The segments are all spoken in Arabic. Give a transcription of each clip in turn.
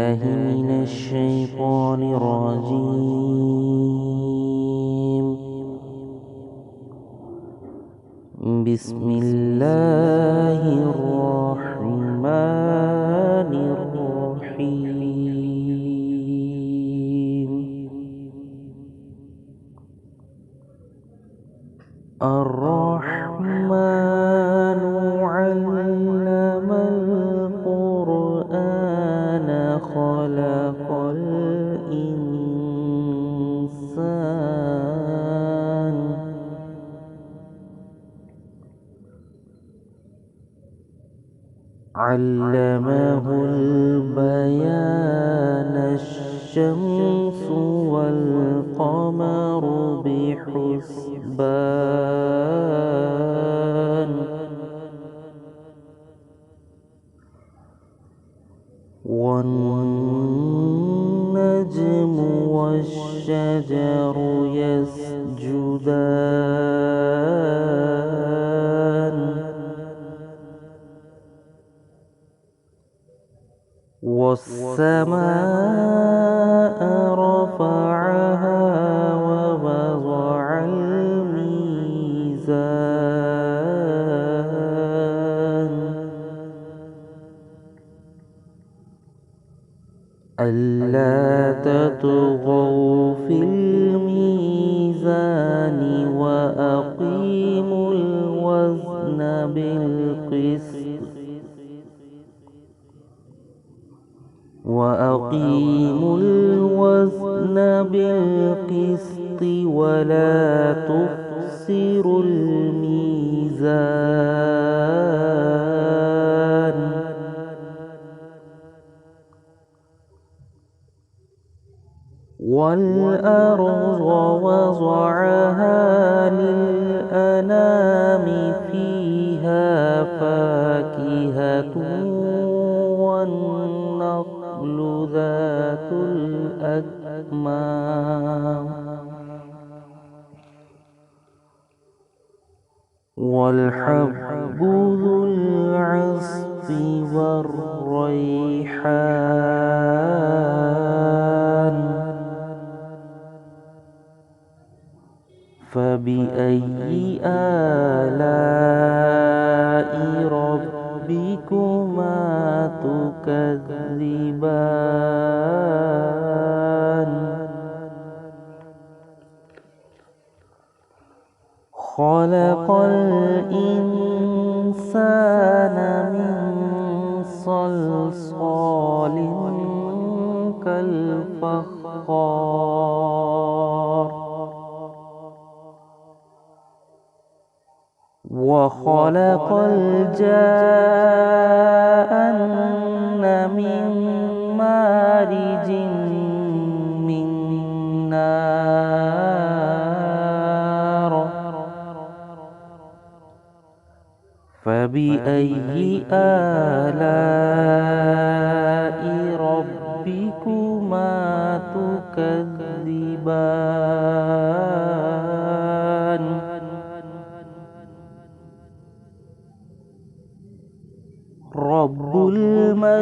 الله من الشيطان الرجيم. بسم الله الرحمن الرحيم. الرحمن علم القرآن خلق الإنسان علمه البيان الشمس والقمر بحسبان والنجم والشجر يسجدان والسماء رفعها ووضع الميزان ألا تطغوا في الميزان وأقيموا الوزن بالقسط ولا تخسروا الميزان والأرض وضعها للأنام فيها فاكهة والنخل ذات الأكمام والحب ذو العصف والريحان فبأي آلاء ربكما تكذبان خلق الإنسان من صلصال كالفخار وخلق الجان من مارج من نار فبأي آلاء ربكما تكذبان رب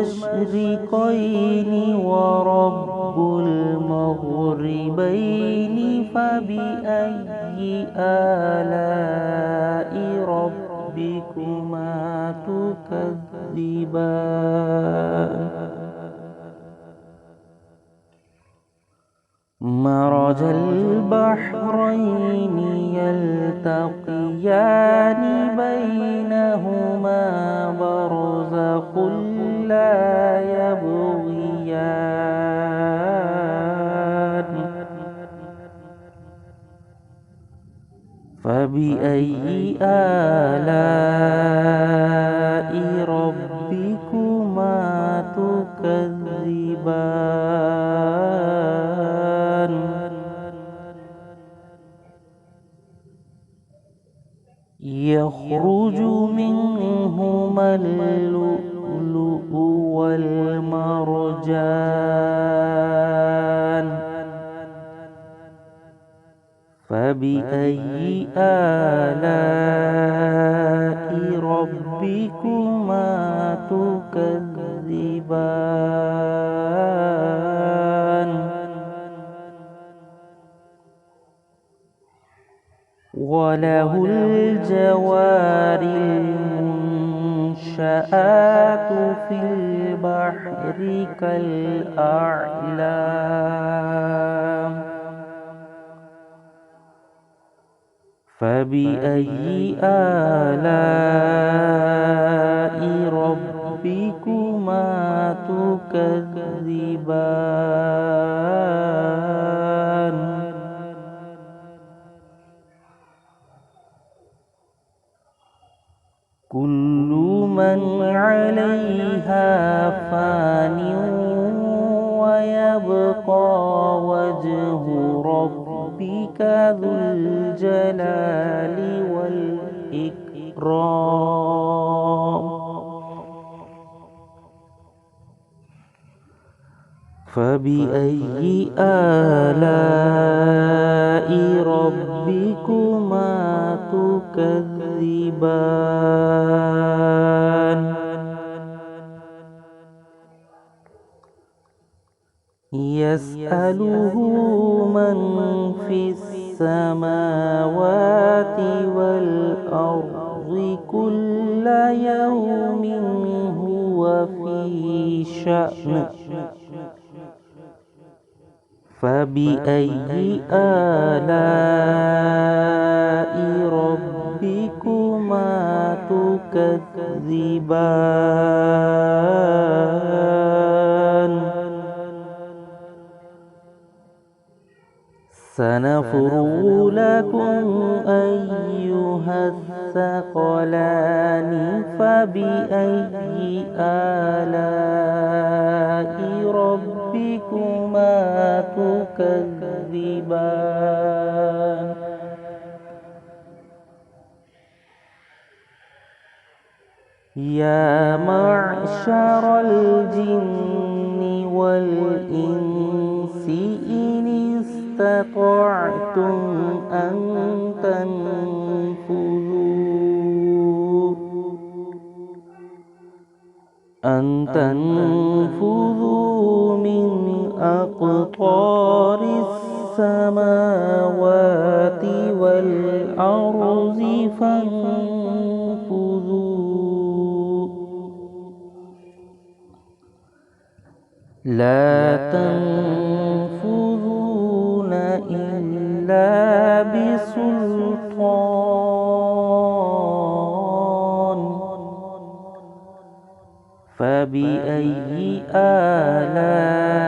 المشرقين ورب المغربين فبأي آلاء ربكما تكذبان مرج البحرين يلتقيان بينهما برزخ لا يبغيان فبأي آلاء ربكما تكذبان يخرج منهما اللؤلؤ والمرجان فبأي آلاء ربكما تكذبان وله الجوار المنشآت في البحر كالأعلام فبأي آلاء ربكما تكذبان كل من عليها فان ويبقى وجه ربك ذو الجلال والإكرام فبأي آلاء ربكما تكذبان يسأله من في السماوات والأرض كل يوم هو في شأن فبأي آلاء ربكما تكذبان سنفرغ لكم أيها الثقلان فبأي آلاء ربكما تكذبان يا معشر الجن والإنس إن استطعتم أن تنفذوا من أقطار السماوات والأرض فانفذوا لا تنفذون إلا بسلطان فبأي آلاء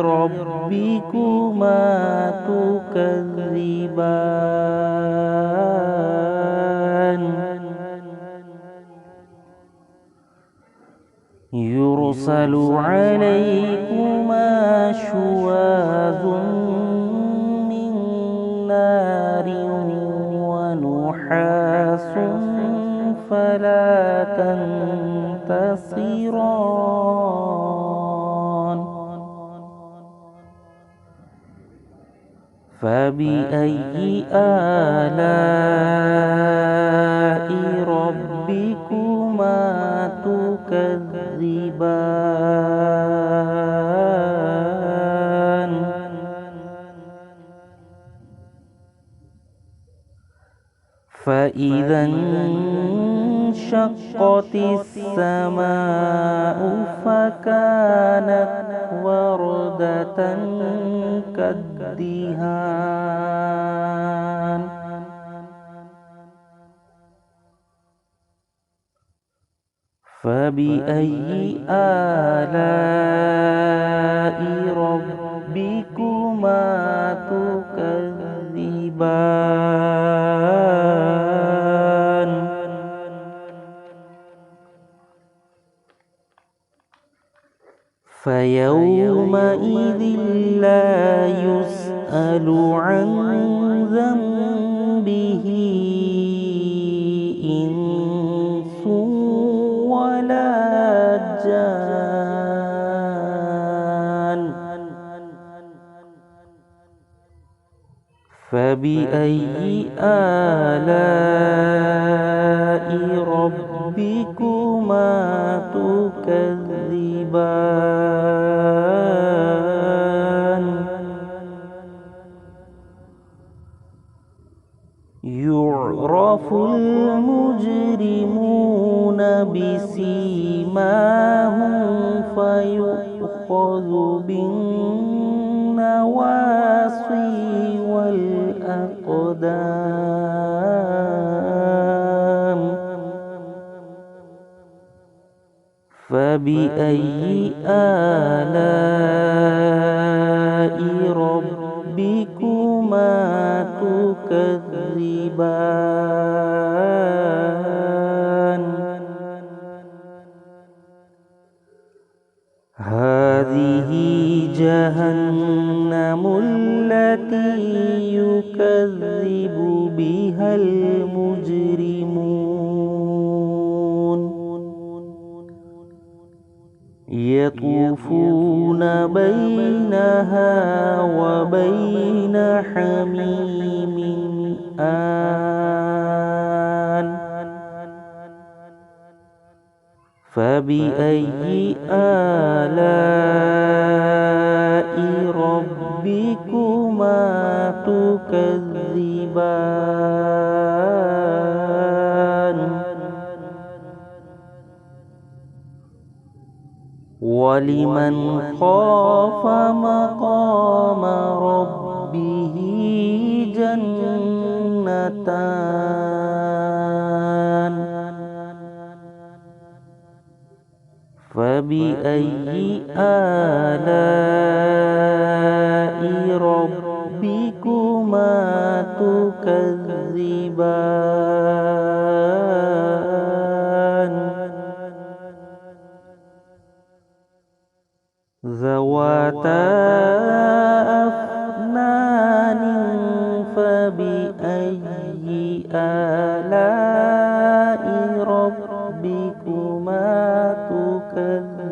ربكما تكذبان يرسل عليكما شواظ من نار ونحاس فلا تنتصران فبأي آلاء ربكما تكذبان فإذا انشقت السماء فكانت وردة كالدهان فبأي آلاء ربكما تكذبان فيومئذ لا يسأل عن ذنبه إنس ولا جان فبأي آلاء ربكما تكذبان يعرف المجرمون بسيماهم فيؤخذ بالنواصي والأقدام فبأي آلاء ربكما تكذبان هذه جهنم التي يكذب بها المجرمون يطوفون بينها وبين حميم آن فبأي آلاء ربكما تكذبان ولمن خاف مقام ربه جنتان فبأي آلاء ربكما تكذبان ذواتا أفنان فبأي آلاء ربكما تكذبان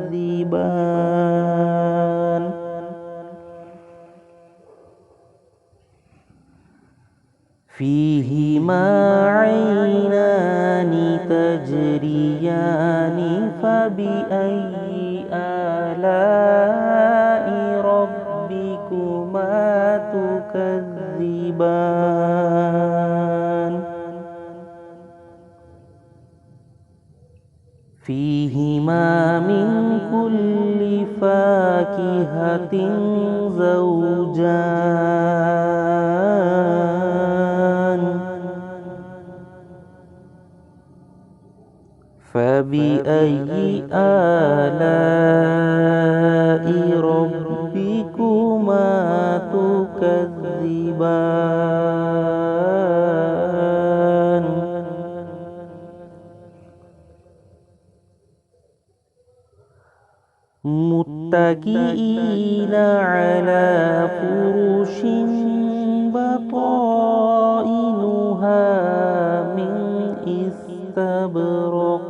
فيهما عينان تجريان فبأي آلاء ربكما تكذبان فيهما من كل فاكهة زوجان فبأي آلاء ربكما تكذبان متكئين على فرش بطائنها من استبرق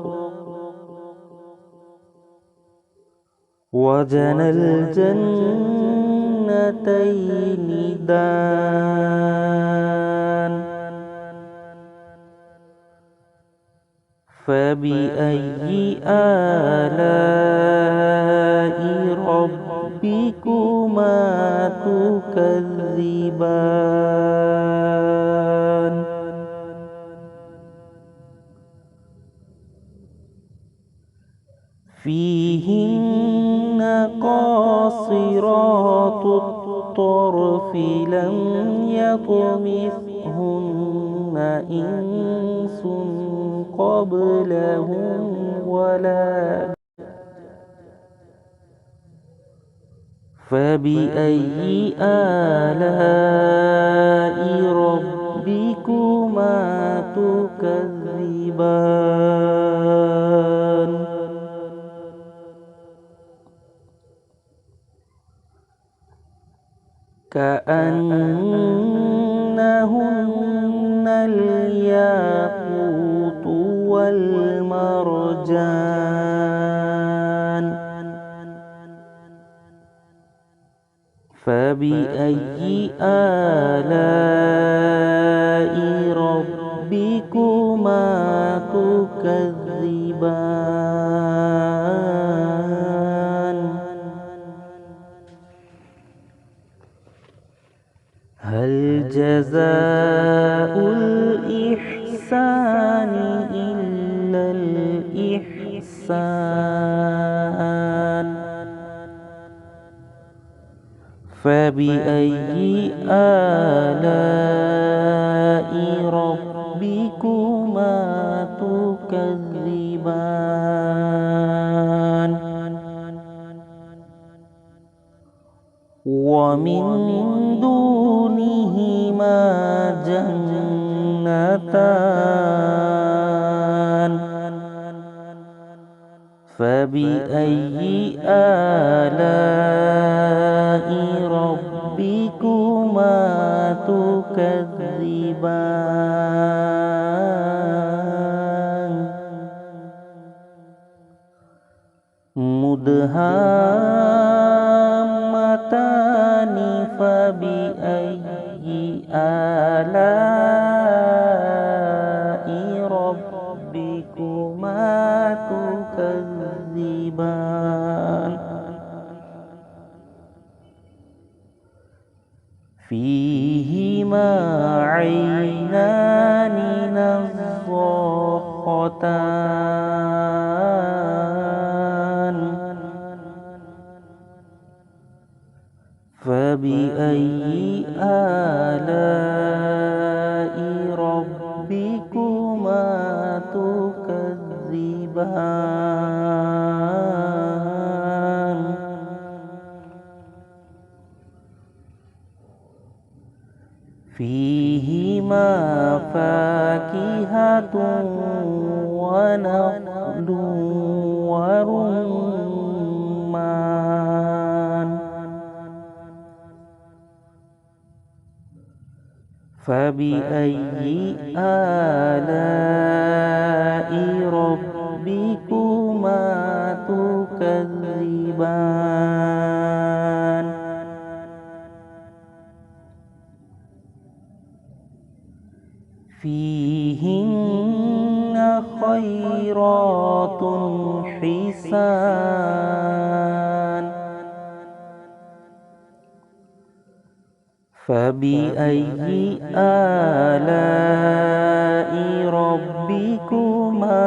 وجنى الجنتين دان فبأي آلاء ربكما تكذبان فيهن قاصرات الطرف لم يطمثهن إنس قبلهم ولا فبأي آلاء ربكما تكذبان كأنهن الياقوت والمرجان فبأي آلاء ربكما تكذبان هل جزاء الإحسان الإحسان إلا الإحسان. فبأي آلاء ربكما تكذبان. ومن دونهما جنتان. فبأي آلاء ربكما تكذبان. مدهامتان. فبأي آلاء ربكما تكذبان. فيهما عينان نضاختان. فبأي آلاء ربكما تكذبان. فيهما فاكهة ونخل ورمان. فبأي آلاء ربكما تكذبان. فيهن خيرات حسان. فبأي آلاء ربكما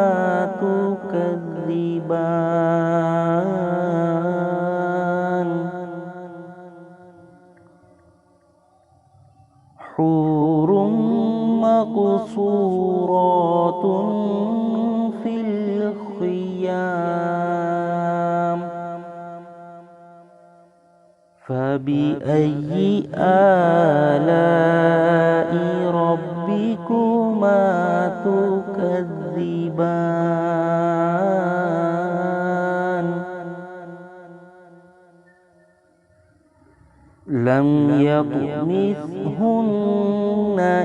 تكذبان. حور مقصورات في الخيام. فبأي آلاء ربكما تكذبان. لم يطمثهن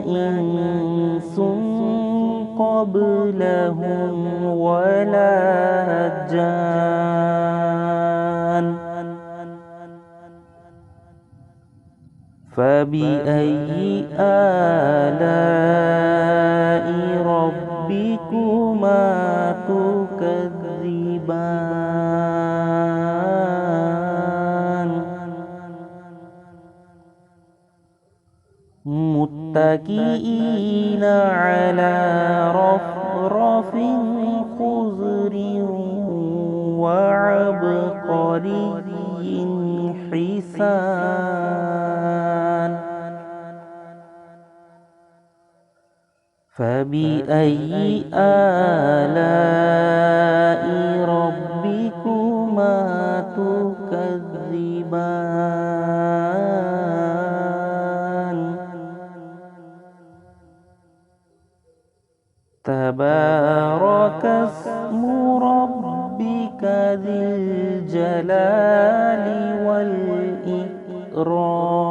إنس قبلهم ولا جان. فبأي آلاء ربكما تكذبان. متكئين على رفرف خضر وعبقري حسان. فبأي آلاء ربكما تكذبان. تبارك اسم ربك ذي الجلال والإكرام.